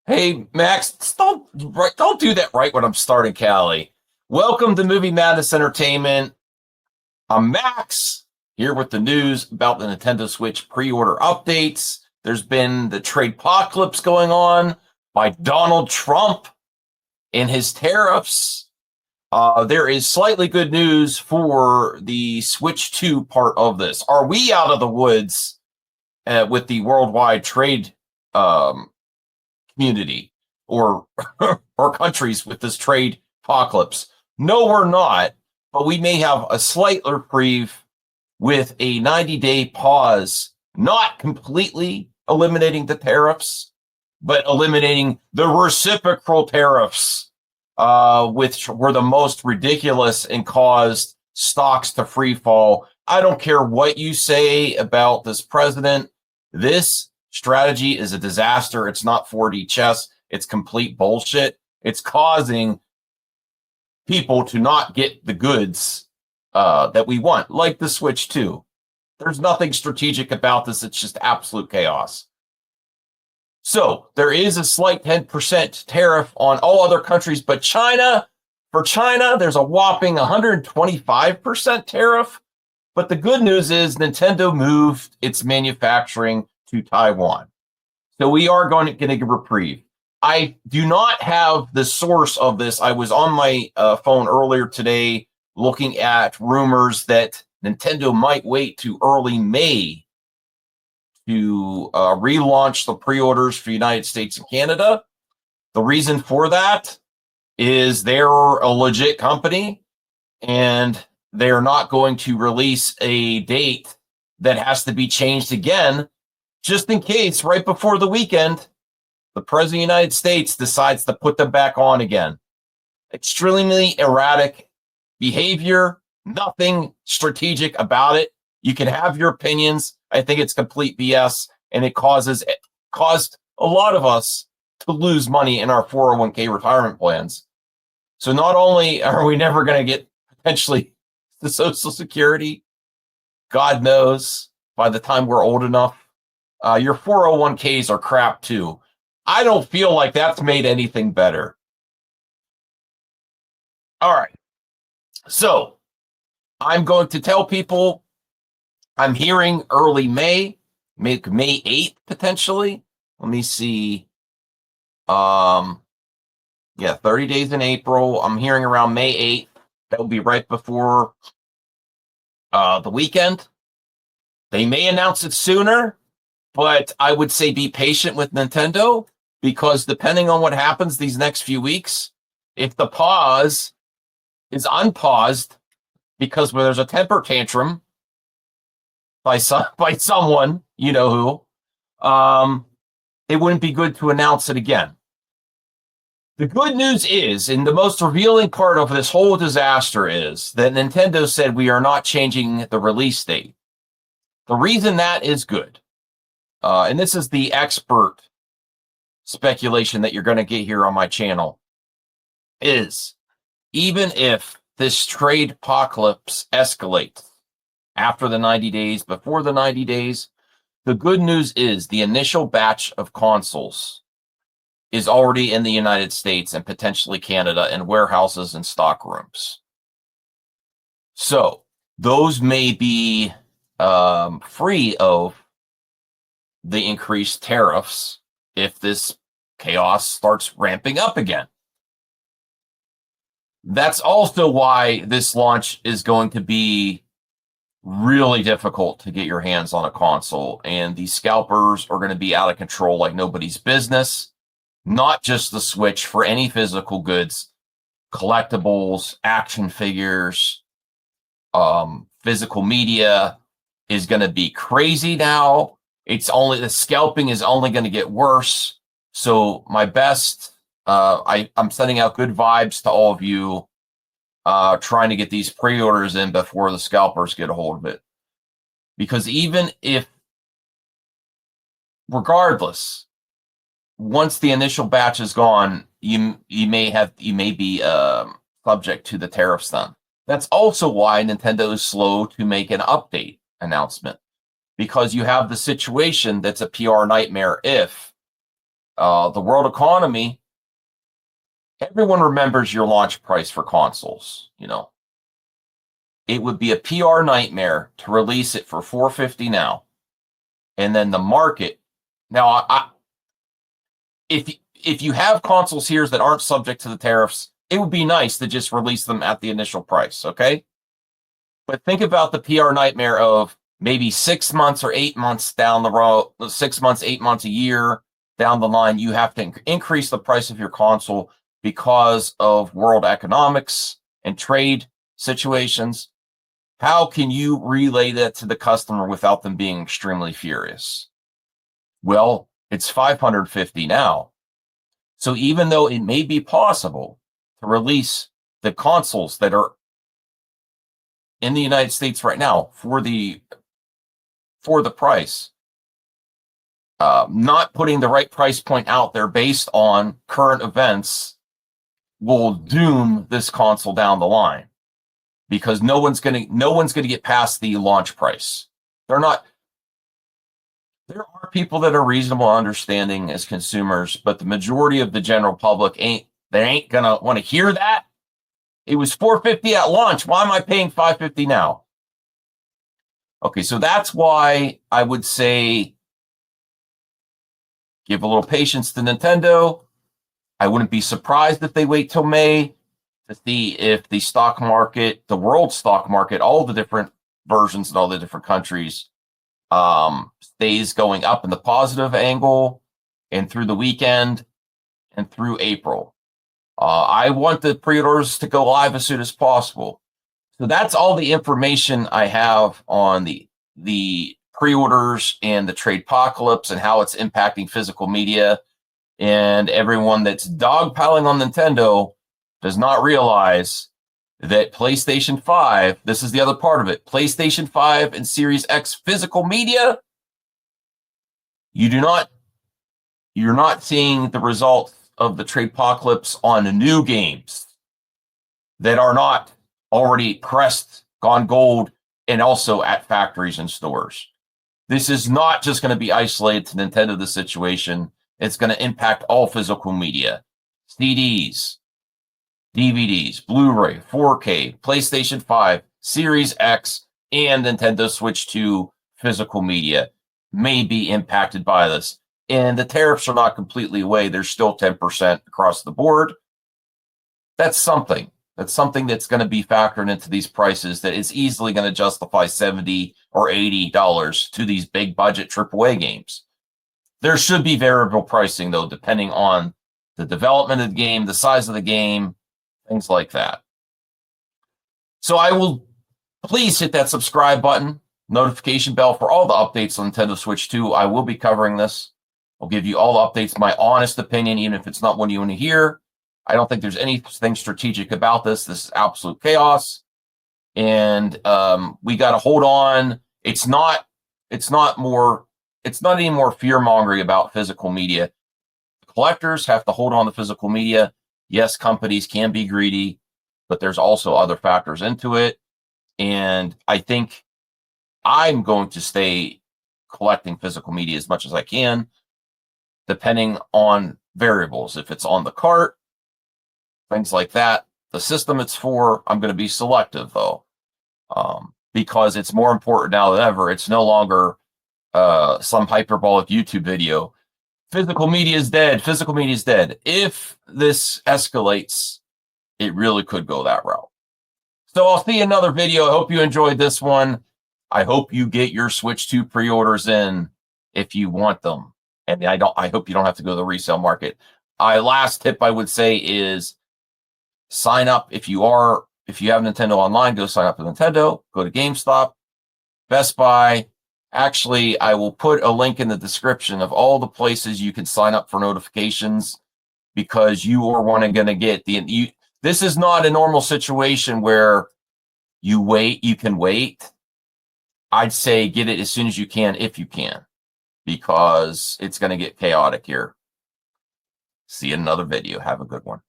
Hey, Max, don't do that right when I'm starting, Callie. Welcome to Movie Madness Entertainment. I'm Max, here with the news about the Nintendo Switch pre-order updates. There's been the trade apocalypse going on by Donald Trump and his tariffs. There is slightly good news for the Switch 2 part of this. Are we out of the woods with the worldwide trade community or or countries with this trade apocalypse? No, we're not, but we may have a slight reprieve with a 90-day pause, not completely eliminating the tariffs, but eliminating the reciprocal tariffs, which were the most ridiculous and caused stocks to free fall. I don't care what you say about this president. This strategy is a disaster. It's not 4D chess. It's complete bullshit. It's causing people to not get the goods that we want, like the Switch 2. There's nothing strategic about this. It's just absolute chaos. So there is a slight 10% tariff on all other countries, but China, for China, there's a whopping 125% tariff. But the good news is Nintendo moved its manufacturing to Taiwan. So we are going to get a reprieve. I do not have the source of this. I was on my phone earlier today looking at rumors that Nintendo might wait to early May to relaunch the pre-orders for the United States and Canada. The reason for that is they're a legit company and they're not going to release a date that has to be changed again, just in case right before the weekend, the President of the United States decides to put them back on again. Extremely erratic behavior, nothing strategic about it. You can have your opinions. I think it's complete BS, and it caused a lot of us to lose money in our 401k retirement plans. So not only are we never going to get potentially the Social Security, God knows by the time we're old enough, your 401ks are crap too. I don't feel like that's made anything better. All right. So I'm going to tell people I'm hearing early May, May 8th potentially. Let me see. 30 days in April. I'm hearing around May 8th. That will be right before the weekend. They may announce it sooner, but I would say be patient with Nintendo because depending on what happens these next few weeks, if the pause is unpaused because there's a temper tantrum by someone, you know who, it wouldn't be good to announce it again. The good news is, and the most revealing part of this whole disaster is that Nintendo said we are not changing the release date. The reason that is good, and this is the expert speculation that you're going to get here on my channel, is even if this trade apocalypse escalates after the 90 days, before the 90 days, the good news is the initial batch of consoles is already in the United States and potentially Canada in warehouses and stock rooms. So those may be free of the increased tariffs if this chaos starts ramping up again. That's also why this launch is going to be really difficult to get your hands on a console, and these scalpers are going to be out of control like nobody's business. Not just the Switch, for any physical goods, collectibles, action figures, physical media is going to be crazy now. The scalping is only going to get worse. So my best, I'm sending out good vibes to all of you, trying to get these pre-orders in before the scalpers get a hold of it. Because even if, regardless, once the initial batch is gone, you may be subject to the tariffs then. That's also why Nintendo is slow to make an update announcement, because you have the situation that's a PR nightmare if the world economy, everyone remembers your launch price for consoles. It would be a PR nightmare to release it for $450 now, and then the market. Now, if you have consoles here that aren't subject to the tariffs, it would be nice to just release them at the initial price, okay? But think about the PR nightmare of maybe 6 months or 8 months down the road, 6 months, 8 months, a year down the line, you have to increase the price of your console because of world economics and trade situations. How can you relay that to the customer without them being extremely furious? Well, it's $550 now. So even though it may be possible to release the consoles that are in the United States right now for the price, not putting the right price point out there based on current events will doom this console down the line, because no one's going to get past the launch price. There are people that are reasonable, understanding as consumers, but the majority of the general public ain't going to want to hear that. It was $450 at launch. Why am I paying $550 now? Okay, so that's why I would say give a little patience to Nintendo. I wouldn't be surprised if they wait till May to see if the stock market, the world stock market, all the different versions in all the different countries, stays going up in the positive angle and through the weekend and through April. I want the pre-orders to go live as soon as possible. So that's all the information I have on the pre-orders and the trade apocalypse and how it's impacting physical media. And everyone that's dogpiling on Nintendo does not realize that PlayStation 5, this is the other part of it, PlayStation 5 and Series X physical media, you're not seeing the results of the trade apocalypse on new games that are not already pressed, gone gold, and also at factories and stores. This is not just going to be isolated to Nintendo, the situation. It's going to impact all physical media, CDs, DVDs, Blu-ray, 4K, PlayStation 5, Series X, and Nintendo Switch 2 physical media may be impacted by this. And the tariffs are not completely away. There's still 10% across the board. That's something. That's something that's going to be factored into these prices that is easily going to justify $70 or $80 to these big budget AAA games. There should be variable pricing, though, depending on the development of the game, the size of the game, things like that. So I will please hit that subscribe button, notification bell for all the updates on Nintendo Switch 2. I will be covering this. I'll give you all the updates, my honest opinion, even if it's not one you want to hear. I don't think there's anything strategic about this. This is absolute chaos. And we got to hold on. It's not any more fear-mongering about physical media. Collectors have to hold on to physical media. Yes, companies can be greedy, but there's also other factors into it. And I think I'm going to stay collecting physical media as much as I can, depending on variables. If it's on the cart, things like that, the system it's for, I'm going to be selective, though, because it's more important now than ever. It's no longer some hyperbolic YouTube video. Physical media is dead. Physical media is dead. If this escalates, it really could go that route. So I'll see you in another video. I hope you enjoyed this one. I hope you get your Switch 2 pre-orders in if you want them. And I hope you don't have to go to the resale market. Last tip I would say is sign up. If you have Nintendo Online, go sign up with Nintendo. Go to GameStop, Best Buy. Actually, I will put a link in the description of all the places you can sign up for notifications, because you are going to get this is not a normal situation where you can wait. I'd say get it as soon as you can, if you can, because it's going to get chaotic here. See you in another video. Have a good one.